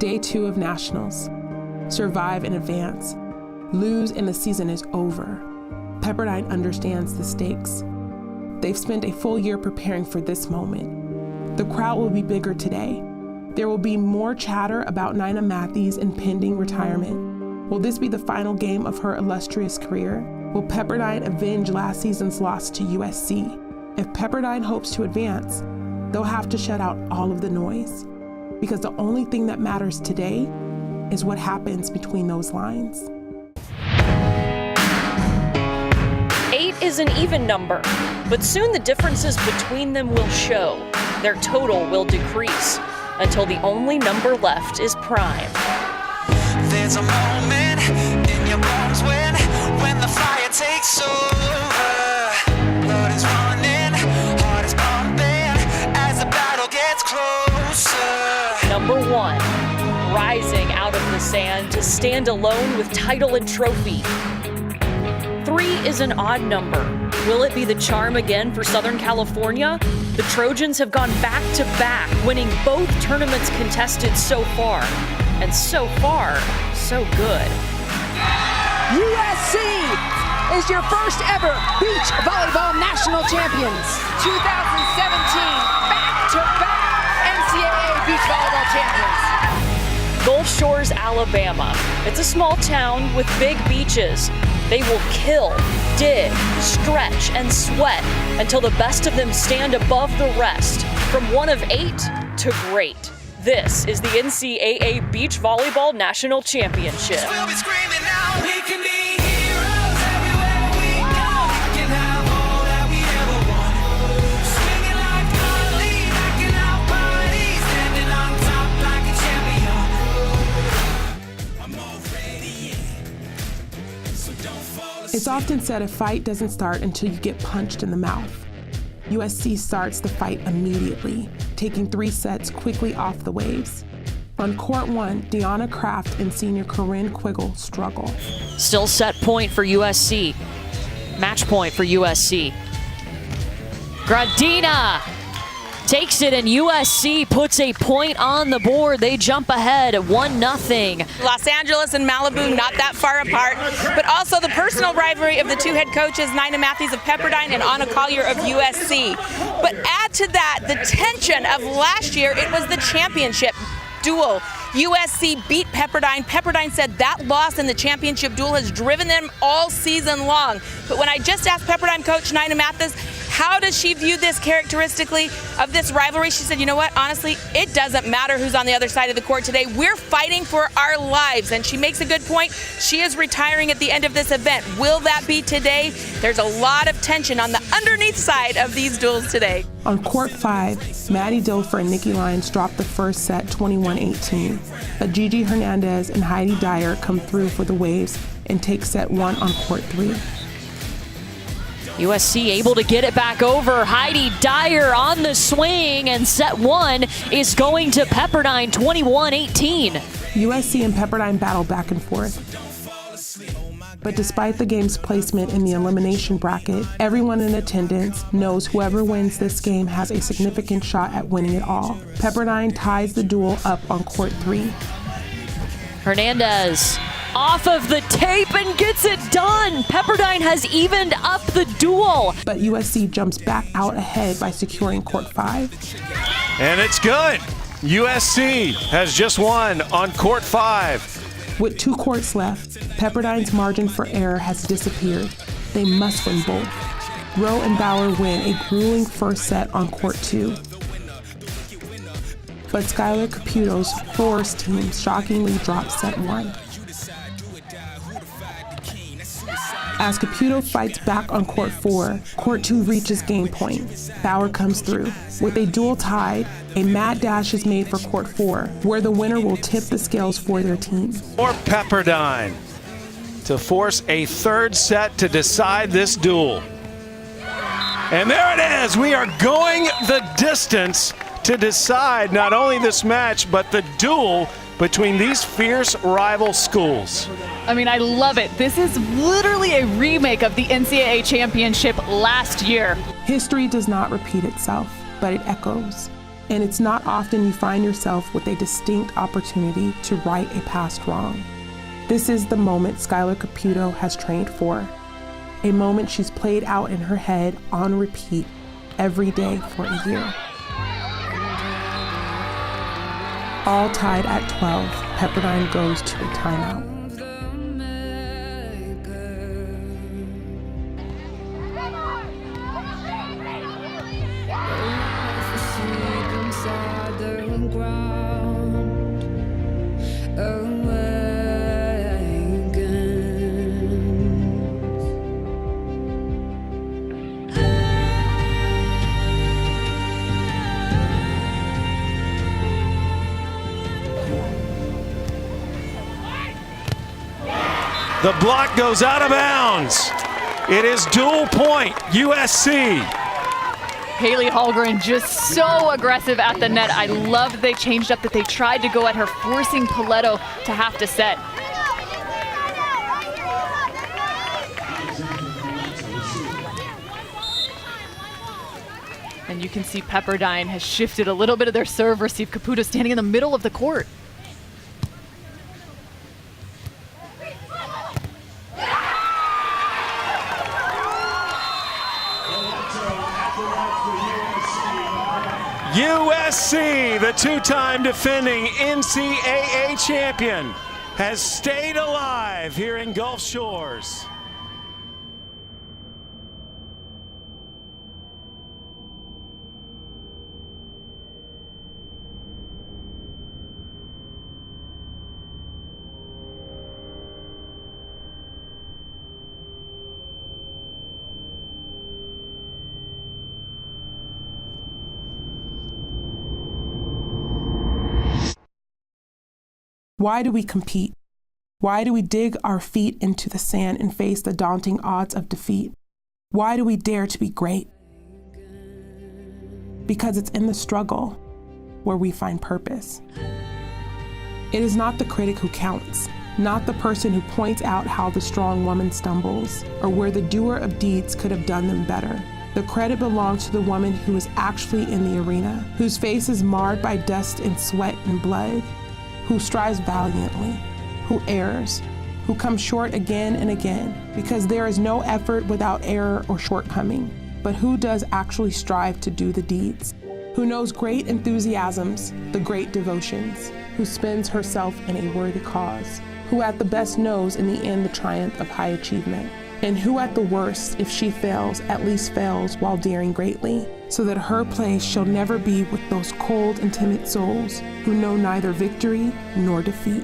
Day 2 of Nationals. Survive and advance. Lose and the season is over. Pepperdine understands the stakes. They've spent a full year preparing for this moment. The crowd will be bigger today. There will be more chatter about Nina Matthews' impending retirement. Will this be the final game of her illustrious career? Will Pepperdine avenge last season's loss to USC? If Pepperdine hopes to advance, they'll have to shut out all of the noise, because the only thing that matters today is what happens between those lines. 8 is an even number, but soon the differences between them will show. Their total will decrease until the only number left is prime. There's a moment in your bones when the fire takes over. Blood is running, heart is pumping as the battle gets closer. Number 1, rising out of the sand to stand alone with title and trophy. 3 is an odd number. Will it be the charm again for Southern California? The Trojans have gone back-to-back, winning both tournaments contested so far. And so far, so good. USC is your first ever beach volleyball national champions. 2017 back-to-back NCAA beach volleyball champions. Gulf Shores, Alabama. It's a small town with big beaches. They will kill, dig, stretch, and sweat until the best of them stand above the rest. From 1 of 8 to great. This is the NCAA Beach Volleyball National Championship. We'll be screaming now. We can be heroes everywhere we go. We can have all that we ever want. Swinging like Ali, knocking out bodies, standing on top like a champion. I'm already in, so don't fall asleep. It's often said a fight doesn't start until you get punched in the mouth. USC starts the fight immediately, taking 3 sets quickly off the waves. On court 1, Deanna Kraft and senior Corinne Quiggle struggle. Still set point for USC. Match point for USC. Gradina takes it, and USC puts a point on the board. They jump ahead at 1-0. Los Angeles and Malibu not that far apart, but also the personal rivalry of the 2 head coaches, Nina Matthews of Pepperdine and Anna Collier of USC. But add to that the tension of last year. It was the championship duel. USC beat Pepperdine. Pepperdine said that loss in the championship duel has driven them all season long. But when I just asked Pepperdine coach Nina Matthews, how does she view this characteristically of this rivalry? She said, you know what, honestly, it doesn't matter who's on the other side of the court today. We're fighting for our lives. And she makes a good point. She is retiring at the end of this event. Will that be today? There's a lot of tension on the underneath side of these duels today. On court 5, Maddie Dilfer and Nikki Lyons dropped the first set 21-18. But Gigi Hernandez and Heidi Dyer come through for the waves and take set 1 on court 3. USC able to get it back over. Heidi Dyer on the swing, and set 1 is going to Pepperdine, 21-18. USC and Pepperdine battle back and forth. But despite the game's placement in the elimination bracket, everyone in attendance knows whoever wins this game has a significant shot at winning it all. Pepperdine ties the duel up on court 3. Hernandez off of the tape and gets it done. Pepperdine has evened up the duel. But USC jumps back out ahead by securing court 5. And it's good. USC has just won on court 5. With 2 courts left, Pepperdine's margin for error has disappeared. They must win both. Rowe and Bauer win a grueling first set on court 2. But Skylar Caputo's Forest team shockingly drops set 1. As Caputo fights back on court 4, court 2 reaches game point. Bauer comes through. With a duel tied, a mad dash is made for court 4, where the winner will tip the scales for their team. For Pepperdine to force a 3rd set to decide this duel. And there it is. We are going the distance to decide not only this match, but the duel between these fierce rival schools. I mean, I love it. This is literally a remake of the NCAA championship last year. History does not repeat itself, but it echoes. And it's not often you find yourself with a distinct opportunity to right a past wrong. This is the moment Skylar Caputo has trained for, a moment she's played out in her head on repeat every day for a year. All tied at 12, Pepperdine goes to a timeout. The block goes out of bounds. It is dual point, USC. Haley Hallgren just so aggressive at the net. I love that they changed up, that they tried to go at her, forcing Paletto to have to set. And you can see Pepperdine has shifted a little bit of their serve receive. Caputo standing in the middle of the court. USC, the two-time defending NCAA champion, has stayed alive here in Gulf Shores. Why do we compete? Why do we dig our feet into the sand and face the daunting odds of defeat? Why do we dare to be great? Because it's in the struggle where we find purpose. It is not the critic who counts, not the person who points out how the strong woman stumbles, or where the doer of deeds could have done them better. The credit belongs to the woman who is actually in the arena, whose face is marred by dust and sweat and blood, who strives valiantly, who errs, who comes short again and again, because there is no effort without error or shortcoming, but who does actually strive to do the deeds, who knows great enthusiasms, the great devotions, who spends herself in a worthy cause, who at the best knows in the end the triumph of high achievement, and who at the worst, if she fails, at least fails while daring greatly, so that her place shall never be with those cold and timid souls who know neither victory nor defeat.